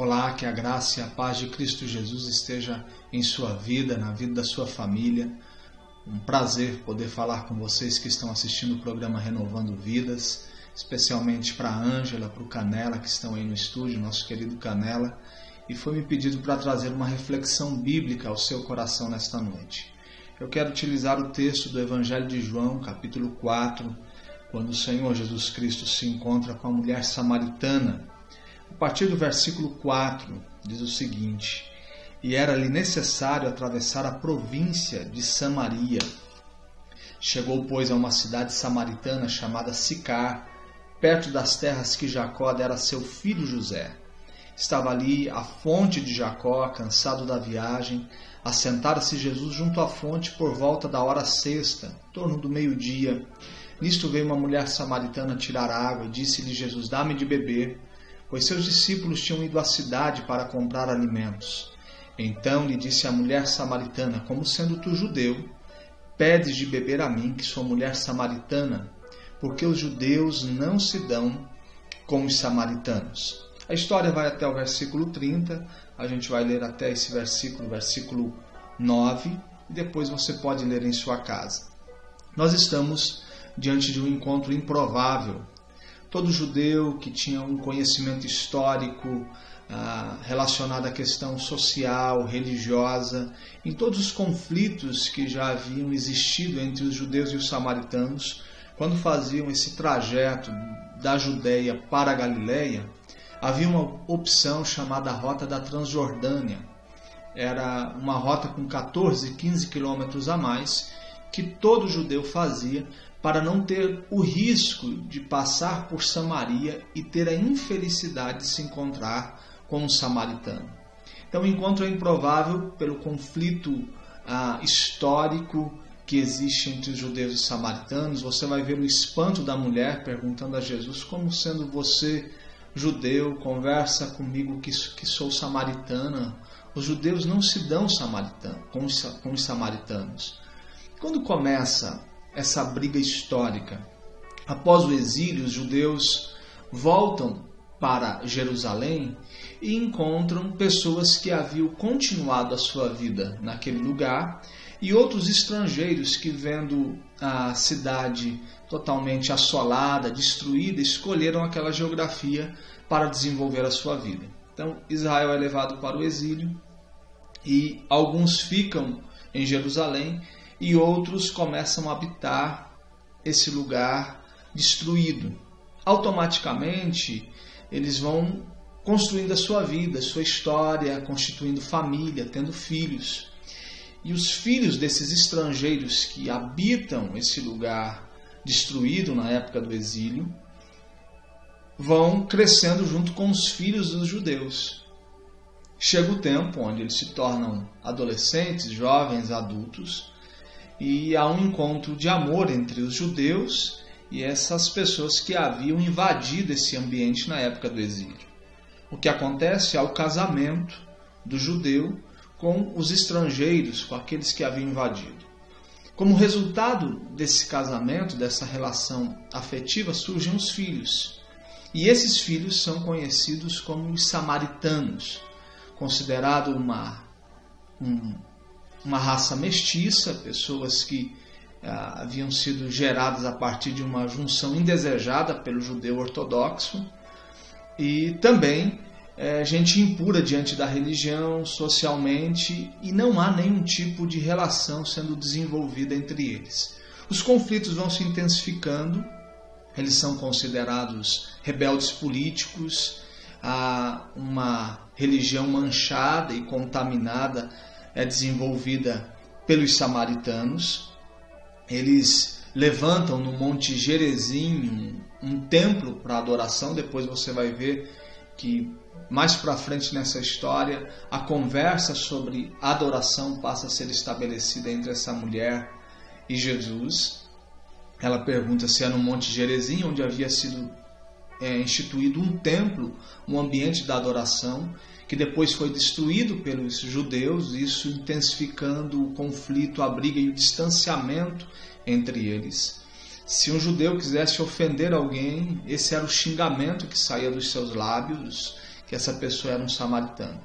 Olá, que a graça e a paz de Cristo Jesus esteja em sua vida, na vida da sua família. Um prazer poder falar com vocês que estão assistindo o programa Renovando Vidas, especialmente para a Ângela, para o Canela, que estão aí no estúdio, nosso querido Canela. E foi me pedido para trazer uma reflexão bíblica ao seu coração nesta noite. Eu quero utilizar o texto do Evangelho de João, capítulo 4, quando o Senhor Jesus Cristo se encontra com a mulher samaritana. A partir do versículo 4, diz o seguinte: E era-lhe necessário atravessar a província de Samaria. Chegou, pois, a uma cidade samaritana chamada Sicar, perto das terras que Jacó dera a seu filho José. Estava ali a fonte de Jacó, cansado da viagem. Assentara-se Jesus junto à fonte por volta da hora sexta, em torno do meio-dia. Nisto veio uma mulher samaritana tirar água, e disse-lhe Jesus: Dá-me de beber, pois seus discípulos tinham ido à cidade para comprar alimentos. Então lhe disse a mulher samaritana: Como sendo tu judeu, pedes de beber a mim, que sou mulher samaritana? Porque os judeus não se dão com os samaritanos. A história vai até o versículo 30, a gente vai ler até esse versículo 9, e depois você pode ler em sua casa. Nós estamos diante de um encontro improvável. Todo judeu que tinha um conhecimento histórico relacionado à questão social, religiosa, em todos os conflitos que já haviam existido entre os judeus e os samaritanos, quando faziam esse trajeto da Judeia para a Galileia, havia uma opção chamada Rota da Transjordânia. Era uma rota com 14, 15 quilômetros a mais, que todo judeu fazia para não ter o risco de passar por Samaria e ter a infelicidade de se encontrar com um samaritano. Então o encontro é improvável pelo conflito histórico que existe entre os judeus e os samaritanos. Você vai ver o espanto da mulher perguntando a Jesus: Como sendo você judeu, conversa comigo que sou samaritana? Os judeus não se dão com os samaritanos. Quando começa essa briga histórica? Após o exílio, os judeus voltam para Jerusalém e encontram pessoas que haviam continuado a sua vida naquele lugar e outros estrangeiros que, vendo a cidade totalmente assolada, destruída, escolheram aquela geografia para desenvolver a sua vida. Então, Israel é levado para o exílio e alguns ficam em Jerusalém e outros começam a habitar esse lugar destruído. Automaticamente, eles vão construindo a sua vida, a sua história, constituindo família, tendo filhos. E os filhos desses estrangeiros que habitam esse lugar destruído na época do exílio vão crescendo junto com os filhos dos judeus. Chega o tempo onde eles se tornam adolescentes, jovens, adultos, e há um encontro de amor entre os judeus e essas pessoas que haviam invadido esse ambiente na época do exílio. O que acontece é o casamento do judeu com os estrangeiros, com aqueles que haviam invadido. Como resultado desse casamento, dessa relação afetiva, surgem os filhos. E esses filhos são conhecidos como os samaritanos, considerado uma raça mestiça, pessoas que haviam sido geradas a partir de uma junção indesejada pelo judeu ortodoxo, e também gente impura diante da religião, socialmente, e não há nenhum tipo de relação sendo desenvolvida entre eles. Os conflitos vão se intensificando, eles são considerados rebeldes políticos, uma religião manchada e contaminada é desenvolvida pelos samaritanos. Eles levantam no Monte Gerizim um templo para adoração. Depois você vai ver que mais para frente nessa história a conversa sobre adoração passa a ser estabelecida entre essa mulher e Jesus. Ela pergunta se é no Monte Gerizim, onde havia sido instituído um templo, um ambiente da adoração, que depois foi destruído pelos judeus, isso intensificando o conflito, a briga e o distanciamento entre eles. Se um judeu quisesse ofender alguém, esse era o xingamento que saía dos seus lábios, que essa pessoa era um samaritano.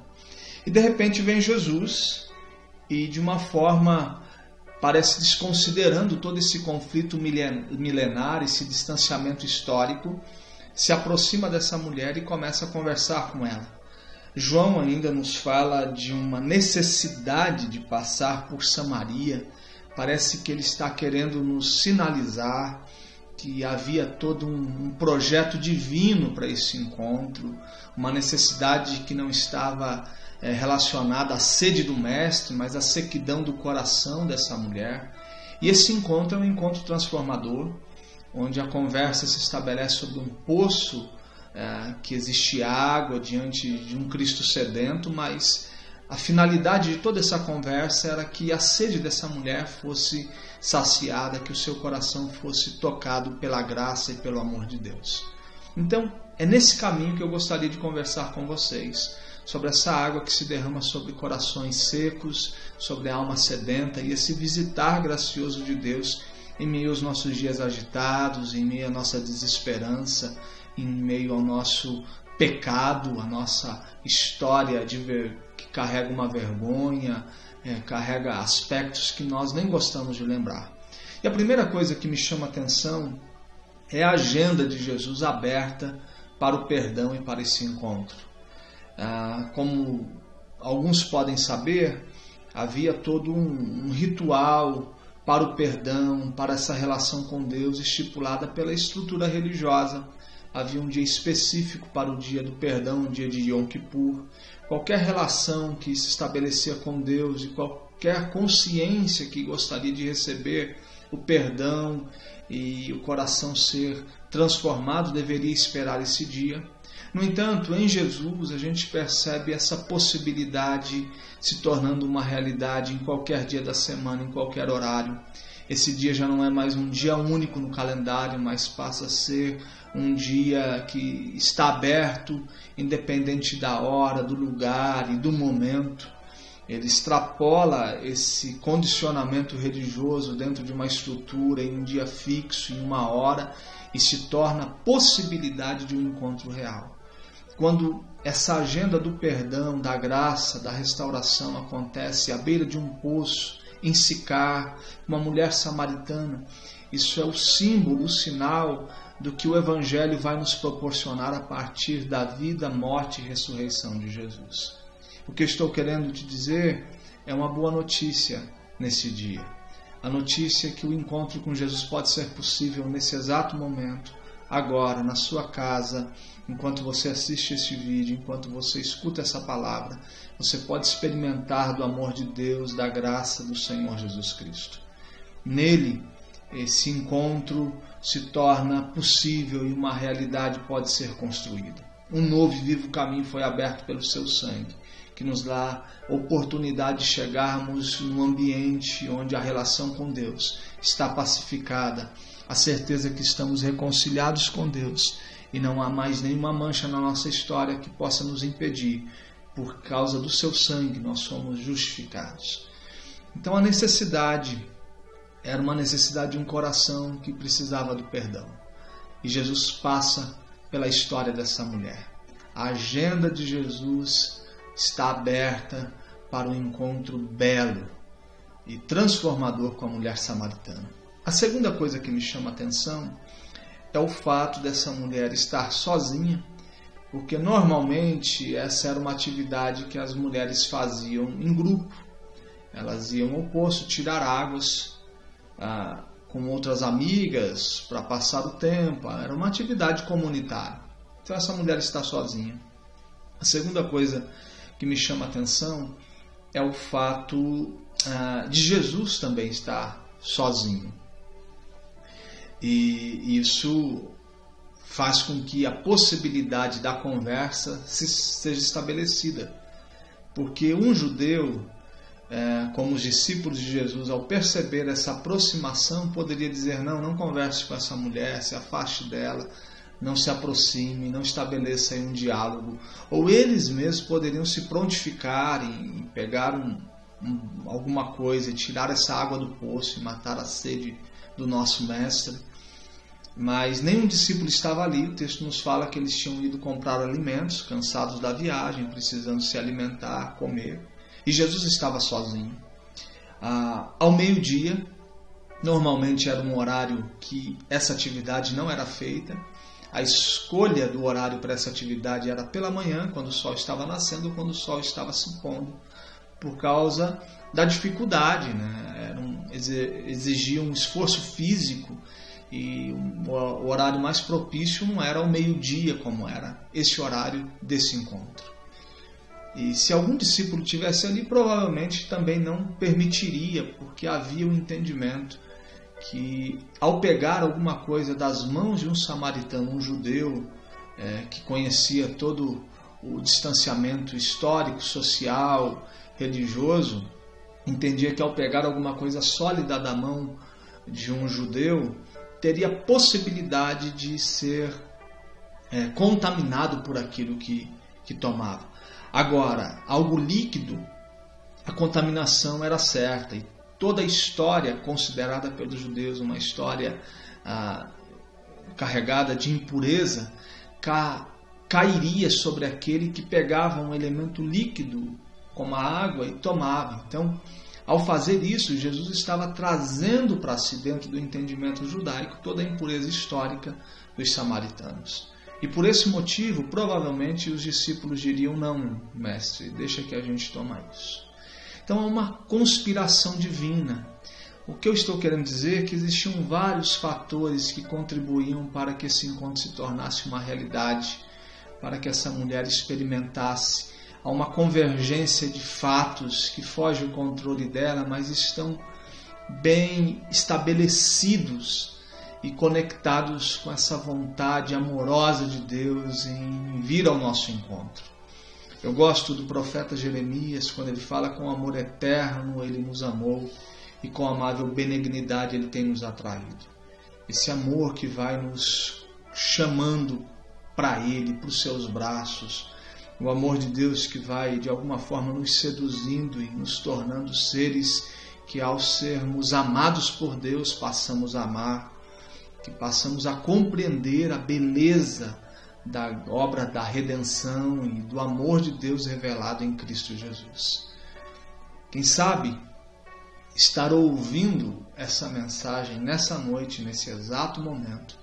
E de repente vem Jesus e, de uma forma, parece desconsiderando todo esse conflito milenar, esse distanciamento histórico, se aproxima dessa mulher e começa a conversar com ela. João ainda nos fala de uma necessidade de passar por Samaria. Parece que ele está querendo nos sinalizar que havia todo um projeto divino para esse encontro, uma necessidade que não estava relacionada à sede do mestre, mas à sequidão do coração dessa mulher. E esse encontro é um encontro transformador, onde a conversa se estabelece sobre um poço que existe água diante de um Cristo sedento, mas a finalidade de toda essa conversa era que a sede dessa mulher fosse saciada, que o seu coração fosse tocado pela graça e pelo amor de Deus. Então, é nesse caminho que eu gostaria de conversar com vocês, sobre essa água que se derrama sobre corações secos, sobre a alma sedenta, e esse visitar gracioso de Deus em meio aos nossos dias agitados, em meio à nossa desesperança, em meio ao nosso pecado, a nossa história que carrega uma vergonha, carrega aspectos que nós nem gostamos de lembrar. E a primeira coisa que me chama a atenção é a agenda de Jesus aberta para o perdão e para esse encontro. Como alguns podem saber, havia todo um ritual para o perdão, para essa relação com Deus estipulada pela estrutura religiosa. Havia um dia específico para o dia do perdão, o dia de Yom Kippur. Qualquer relação que se estabelecia com Deus e qualquer consciência que gostaria de receber o perdão e o coração ser transformado deveria esperar esse dia. No entanto, em Jesus a gente percebe essa possibilidade se tornando uma realidade em qualquer dia da semana, em qualquer horário. Esse dia já não é mais um dia único no calendário, mas passa a ser um dia que está aberto, independente da hora, do lugar e do momento. Ele extrapola esse condicionamento religioso dentro de uma estrutura, em um dia fixo, em uma hora, e se torna possibilidade de um encontro real. Quando essa agenda do perdão, da graça, da restauração acontece à beira de um poço, em Sicar, uma mulher samaritana, isso é o símbolo, o sinal do que o Evangelho vai nos proporcionar a partir da vida, morte e ressurreição de Jesus. O que eu estou querendo te dizer é uma boa notícia nesse dia. A notícia é que o encontro com Jesus pode ser possível nesse exato momento, agora, na sua casa, enquanto você assiste esse vídeo, enquanto você escuta essa palavra, você pode experimentar do amor de Deus, da graça do Senhor Jesus Cristo. Nele, esse encontro se torna possível e uma realidade pode ser construída. Um novo e vivo caminho foi aberto pelo seu sangue, que nos dá a oportunidade de chegarmos num ambiente onde a relação com Deus está pacificada, a certeza que estamos reconciliados com Deus e não há mais nenhuma mancha na nossa história que possa nos impedir. Por causa do seu sangue nós somos justificados. Então a necessidade era uma necessidade de um coração que precisava do perdão. E Jesus passa pela história dessa mulher. A agenda de Jesus está aberta para um encontro belo e transformador com a mulher samaritana. A segunda coisa que me chama a atenção é o fato dessa mulher estar sozinha, porque normalmente essa era uma atividade que as mulheres faziam em grupo. Elas iam ao poço tirar águas com outras amigas para passar o tempo. Era uma atividade comunitária. Então essa mulher está sozinha. A segunda coisa que me chama a atenção é o fato de Jesus também estar sozinho. E isso faz com que a possibilidade da conversa seja estabelecida. Porque um judeu, como os discípulos de Jesus, ao perceber essa aproximação, poderia dizer: não converse com essa mulher, se afaste dela, não se aproxime, não estabeleça aí um diálogo. Ou eles mesmos poderiam se prontificar em pegar alguma coisa e tirar essa água do poço e matar a sede do nosso mestre. Mas nenhum discípulo estava ali. O texto nos fala que eles tinham ido comprar alimentos, cansados da viagem, precisando se alimentar, comer. E Jesus estava sozinho. Ao meio-dia, normalmente era um horário que essa atividade não era feita. A escolha do horário para essa atividade era pela manhã, quando o sol estava nascendo ou quando o sol estava se pondo, por causa da dificuldade, né? Exigia um esforço físico e o horário mais propício não era ao meio-dia, como era esse horário desse encontro. E se algum discípulo tivesse ali, provavelmente também não permitiria, porque havia um entendimento que ao pegar alguma coisa das mãos de um samaritano, um judeu, que conhecia todo o distanciamento histórico, social, religioso, entendia que ao pegar alguma coisa sólida da mão de um judeu, teria possibilidade de ser contaminado por aquilo que tomava. Agora, algo líquido, a contaminação era certa, e toda a história considerada pelos judeus uma história carregada de impureza, cairia sobre aquele que pegava um elemento líquido, como a água, e tomava. Então, ao fazer isso, Jesus estava trazendo para si, dentro do entendimento judaico, toda a impureza histórica dos samaritanos. E por esse motivo, provavelmente, os discípulos diriam: não, mestre, deixa que a gente toma isso. Então é uma conspiração divina. O que eu estou querendo dizer é que existiam vários fatores que contribuíam para que esse encontro se tornasse uma realidade, para que essa mulher experimentasse. Há uma convergência de fatos que foge o controle dela, mas estão bem estabelecidos e conectados com essa vontade amorosa de Deus em vir ao nosso encontro. Eu gosto do profeta Jeremias, quando ele fala: com amor eterno ele nos amou e com amável benignidade ele tem nos atraído. Esse amor que vai nos chamando para ele, para os seus braços, o amor de Deus que vai de alguma forma nos seduzindo e nos tornando seres que, ao sermos amados por Deus, passamos a amar, que passamos a compreender a beleza da obra da redenção e do amor de Deus revelado em Cristo Jesus. Quem sabe estar ouvindo essa mensagem nessa noite, nesse exato momento,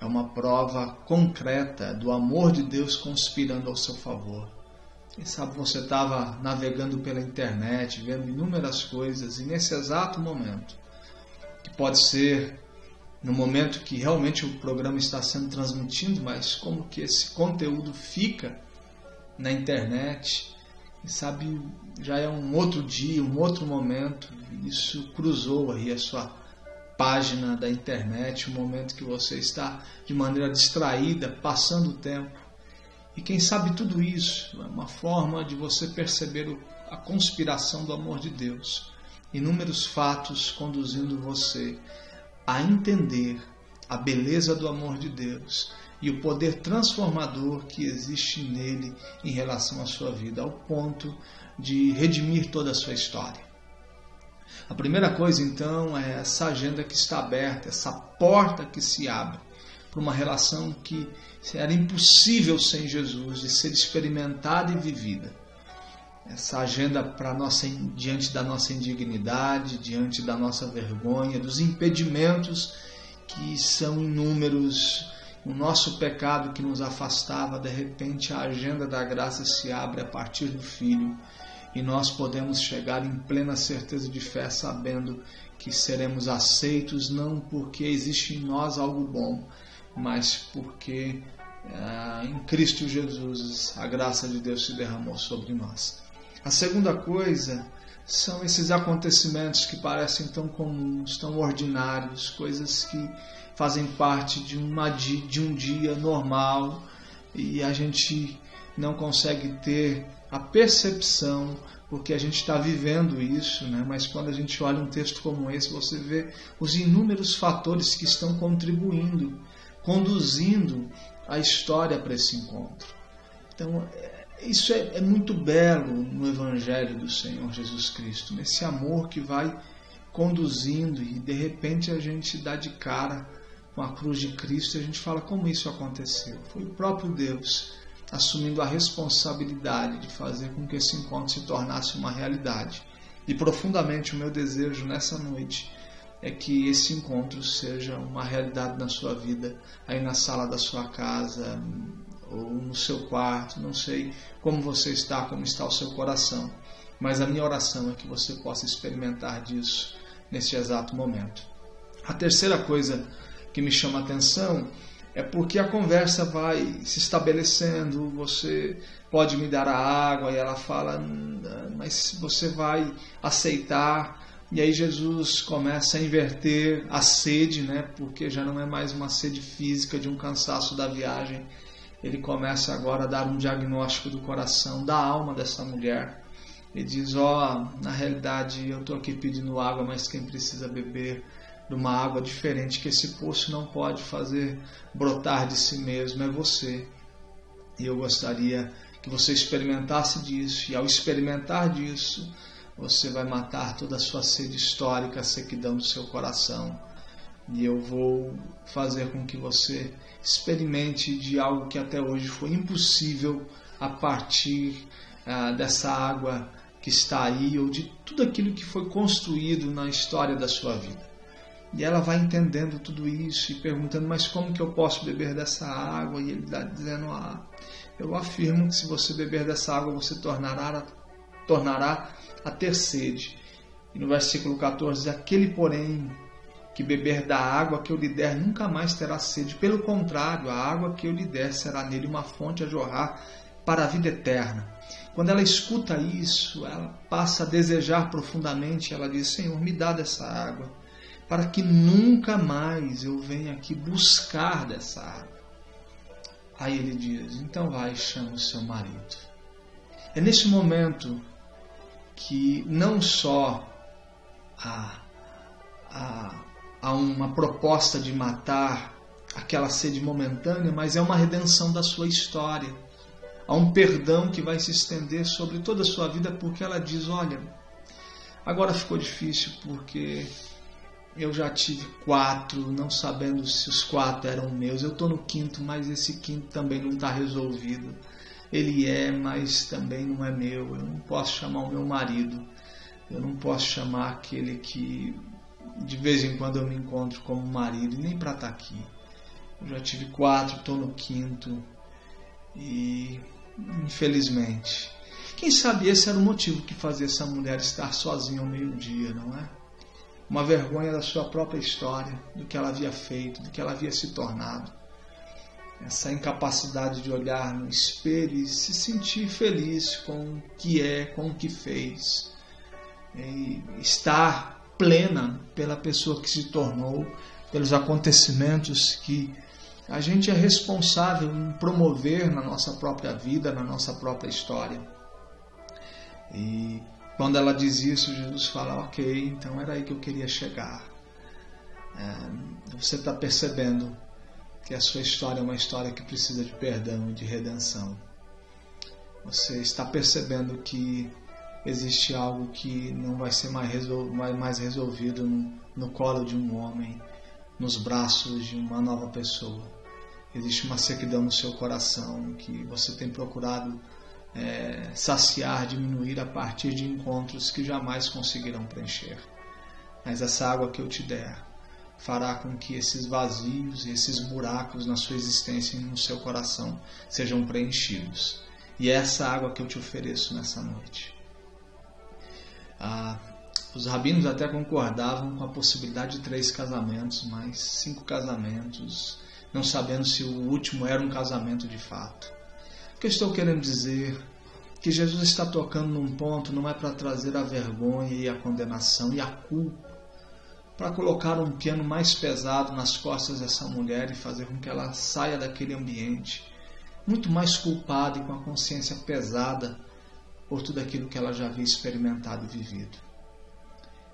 é uma prova concreta do amor de Deus conspirando ao seu favor. Quem sabe você estava navegando pela internet, vendo inúmeras coisas, e nesse exato momento, que pode ser no momento que realmente o programa está sendo transmitido, mas como que esse conteúdo fica na internet, quem sabe já é um outro dia, um outro momento, isso cruzou aí a sua página da internet, um momento que você está de maneira distraída, passando o tempo. E quem sabe tudo isso é uma forma de você perceber a conspiração do amor de Deus, inúmeros fatos conduzindo você a entender a beleza do amor de Deus e o poder transformador que existe nele em relação à sua vida, ao ponto de redimir toda a sua história. A primeira coisa, então, é essa agenda que está aberta, essa porta que se abre para uma relação que era impossível sem Jesus, de ser experimentada e vivida. Essa agenda diante da nossa indignidade, diante da nossa vergonha, dos impedimentos que são inúmeros, o nosso pecado que nos afastava, de repente a agenda da graça se abre a partir do Filho e nós podemos chegar em plena certeza de fé, sabendo que seremos aceitos não porque existe em nós algo bom, mas porque em Cristo Jesus a graça de Deus se derramou sobre nós. A segunda coisa são esses acontecimentos que parecem tão comuns, tão ordinários, coisas que fazem parte de um dia normal e a gente não consegue ter a percepção porque a gente está vivendo isso, né? Mas quando a gente olha um texto como esse, você vê os inúmeros fatores que estão contribuindo, conduzindo a história para esse encontro. Então, isso é muito belo no Evangelho do Senhor Jesus Cristo, nesse amor que vai conduzindo e de repente a gente dá de cara com a cruz de Cristo, e a gente fala como isso aconteceu. Foi o próprio Deus assumindo a responsabilidade de fazer com que esse encontro se tornasse uma realidade. E profundamente o meu desejo nessa noite é que esse encontro seja uma realidade na sua vida, aí na sala da sua casa, ou no seu quarto, não sei como você está, como está o seu coração, mas a minha oração é que você possa experimentar disso nesse exato momento. A terceira coisa que me chama a atenção é porque a conversa vai se estabelecendo, você pode me dar a água, e ela fala, mas você vai aceitar, e aí Jesus começa a inverter a sede, porque já não é mais uma sede física de um cansaço da viagem, ele começa agora a dar um diagnóstico do coração, da alma dessa mulher. Ele diz, na realidade eu estou aqui pedindo água, mas quem precisa beber de uma água diferente que esse poço não pode fazer brotar de si mesmo, é você. E eu gostaria que você experimentasse disso, e ao experimentar disso, você vai matar toda a sua sede histórica, a sequidão do seu coração. E eu vou fazer com que você experimente de algo que até hoje foi impossível a partir dessa água que está aí, ou de tudo aquilo que foi construído na história da sua vida. E ela vai entendendo tudo isso e perguntando, mas como que eu posso beber dessa água? E ele está dizendo, eu afirmo que se você beber dessa água, você tornará a ter sede. E no versículo 14, aquele porém que beber da água que eu lhe der nunca mais terá sede. Pelo contrário, a água que eu lhe der será nele uma fonte a jorrar para a vida eterna. Quando ela escuta isso, ela passa a desejar profundamente, ela diz, Senhor, me dá dessa água, para que nunca mais eu venha aqui buscar dessa água. Aí ele diz, então vai, chama o seu marido. É nesse momento que não só há uma proposta de matar aquela sede momentânea, mas é uma redenção da sua história. Há um perdão que vai se estender sobre toda a sua vida, porque ela diz, olha, agora ficou difícil porque eu já tive 4, não sabendo se os 4 eram meus. Eu estou no 5º, mas esse 5º também não está resolvido. Ele mas também não é meu. Eu não posso chamar o meu marido. Eu não posso chamar aquele que de vez em quando eu me encontro como marido, nem para estar aqui. Eu já tive 4, estou no 5º. E infelizmente, quem sabe esse era o motivo que fazia essa mulher estar sozinha ao meio-dia, não é? Uma vergonha da sua própria história, do que ela havia feito, do que ela havia se tornado. Essa incapacidade de olhar no espelho e se sentir feliz com o que é, com o que fez. E estar plena pela pessoa que se tornou, pelos acontecimentos que a gente é responsável em promover na nossa própria vida, na nossa própria história. E quando ela diz isso, Jesus fala, ok, então era aí que eu queria chegar. Você está percebendo que a sua história é uma história que precisa de perdão e de redenção. Você está percebendo que existe algo que não vai ser mais resolvido no colo de um homem, nos braços de uma nova pessoa. Existe uma sequidão no seu coração que você tem procurado saciar, diminuir a partir de encontros que jamais conseguirão preencher. Mas essa água que eu te der fará com que esses vazios e esses buracos na sua existência e no seu coração sejam preenchidos. E é essa água que eu te ofereço nessa noite. Os rabinos até concordavam com a possibilidade de 3 casamentos, mas 5 casamentos, não sabendo se o último era um casamento de fato. O que eu estou querendo dizer que Jesus está tocando num ponto, não é para trazer a vergonha e a condenação e a culpa, para colocar um piano mais pesado nas costas dessa mulher e fazer com que ela saia daquele ambiente muito mais culpada e com a consciência pesada por tudo aquilo que ela já havia experimentado e vivido.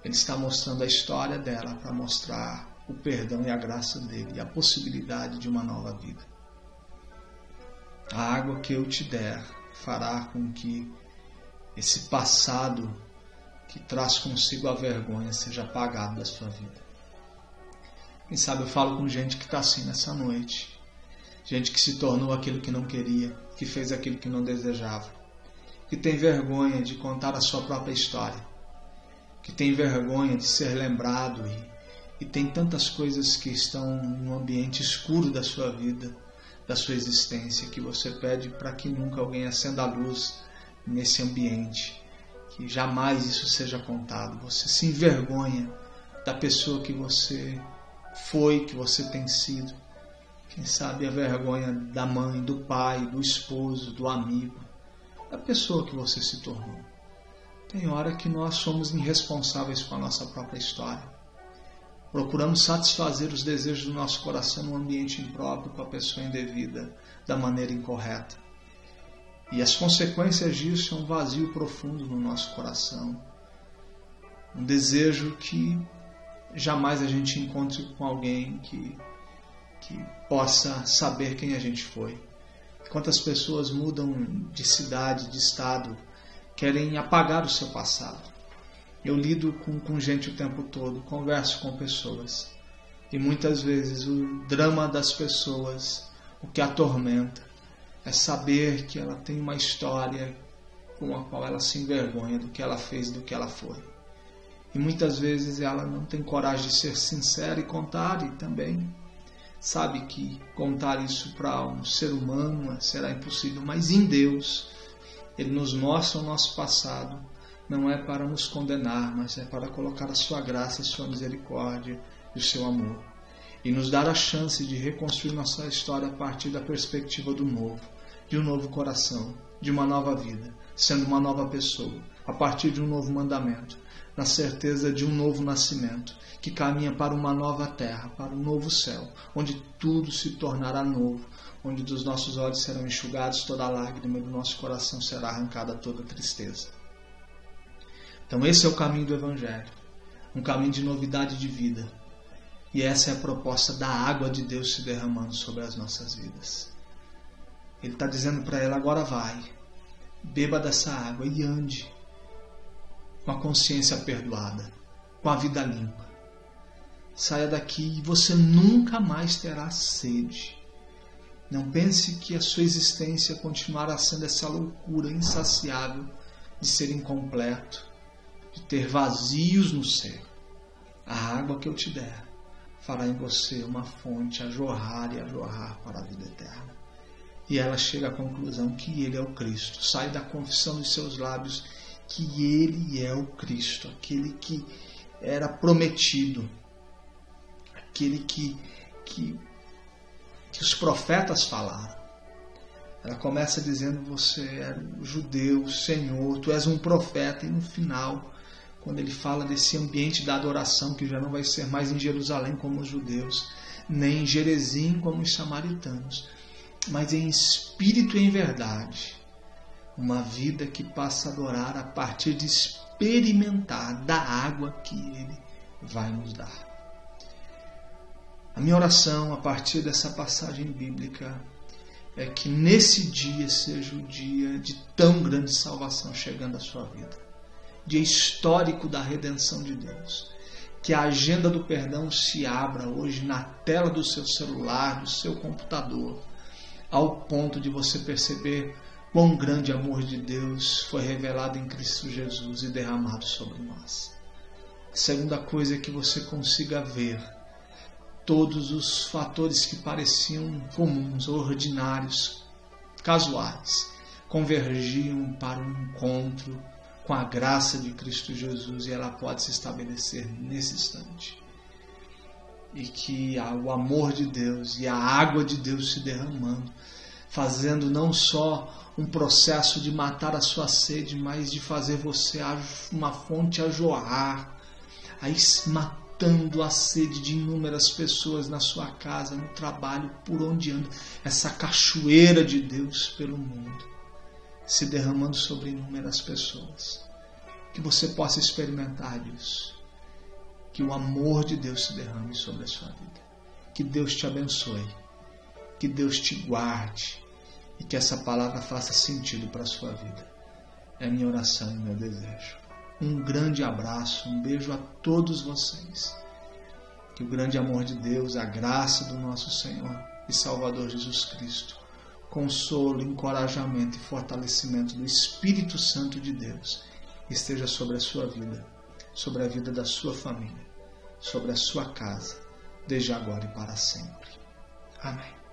Ele está mostrando a história dela para mostrar o perdão e a graça dele e a possibilidade de uma nova vida. A água que eu te der fará com que esse passado que traz consigo a vergonha seja apagado da sua vida. Quem sabe eu falo com gente que está assim nessa noite. Gente que se tornou aquilo que não queria, que fez aquilo que não desejava, que tem vergonha de contar a sua própria história, que tem vergonha de ser lembrado e tem tantas coisas que estão no ambiente escuro da sua vida, da sua existência, que você pede para que nunca alguém acenda a luz nesse ambiente, que jamais isso seja contado. Você se envergonha da pessoa que você foi, que você tem sido. Quem sabe a vergonha da mãe, do pai, do esposo, do amigo, da pessoa que você se tornou. Tem hora que nós somos irresponsáveis com a nossa própria história. Procuramos satisfazer os desejos do nosso coração num ambiente impróprio, com a pessoa indevida, da maneira incorreta. E as consequências disso é um vazio profundo no nosso coração. Um desejo que jamais a gente encontre com alguém que possa saber quem a gente foi. Quantas pessoas mudam de cidade, de estado, querem apagar o seu passado. Eu lido com gente o tempo todo, converso com pessoas. E muitas vezes o drama das pessoas, o que atormenta, é saber que ela tem uma história com a qual ela se envergonha do que ela fez, do que ela foi. E muitas vezes ela não tem coragem de ser sincera e contar, e também sabe que contar isso para um ser humano será impossível, mas em Deus, Ele nos mostra o nosso passado, não é para nos condenar, mas é para colocar a sua graça, a sua misericórdia e o seu amor, e nos dar a chance de reconstruir nossa história a partir da perspectiva do novo, de um novo coração, de uma nova vida, sendo uma nova pessoa, a partir de um novo mandamento, na certeza de um novo nascimento, que caminha para uma nova terra, para um novo céu, onde tudo se tornará novo, onde dos nossos olhos serão enxugados toda lágrima e do nosso coração será arrancada toda tristeza. Então esse é o caminho do Evangelho, um caminho de novidade de vida. E essa é a proposta da água de Deus se derramando sobre as nossas vidas. Ele está dizendo para ela, agora vai, beba dessa água e ande com a consciência perdoada, com a vida limpa. Saia daqui e você nunca mais terá sede. Não pense que a sua existência continuará sendo essa loucura insaciável de ser incompleto, de ter vazios no ser. A água que eu te der fará em você uma fonte a jorrar e a jorrar para a vida eterna. E ela chega à conclusão que Ele é o Cristo. Sai da confissão dos seus lábios que Ele é o Cristo, aquele que era prometido, aquele que os profetas falaram. Ela começa dizendo, você é judeu, Senhor, Tu és um profeta, e no final, quando ele fala desse ambiente da adoração, que já não vai ser mais em Jerusalém como os judeus, nem em Gerezim como os samaritanos, mas em espírito e em verdade, uma vida que passa a adorar a partir de experimentar da água que Ele vai nos dar. A minha oração a partir dessa passagem bíblica é que nesse dia seja o dia de tão grande salvação chegando à sua vida. Dia histórico da redenção de Deus. Que a agenda do perdão se abra hoje na tela do seu celular, do seu computador, ao ponto de você perceber quão grande amor de Deus foi revelado em Cristo Jesus e derramado sobre nós. A segunda coisa é que você consiga ver todos os fatores que pareciam comuns, ordinários, casuais, convergiam para um encontro com a graça de Cristo Jesus e ela pode se estabelecer nesse instante. E que o amor de Deus e a água de Deus se derramando, fazendo não só um processo de matar a sua sede, mas de fazer você uma fonte a jorrar, aí matando a sede de inúmeras pessoas na sua casa, no trabalho, por onde anda, essa cachoeira de Deus pelo mundo, se derramando sobre inúmeras pessoas. Que você possa experimentar isso. Que o amor de Deus se derrame sobre a sua vida. Que Deus te abençoe. Que Deus te guarde. E que essa palavra faça sentido para a sua vida. É a minha oração e meu desejo. Um grande abraço, um beijo a todos vocês. Que o grande amor de Deus, a graça do nosso Senhor e Salvador Jesus Cristo, consolo, encorajamento e fortalecimento do Espírito Santo de Deus esteja sobre a sua vida, sobre a vida da sua família, sobre a sua casa, desde agora e para sempre. Amém.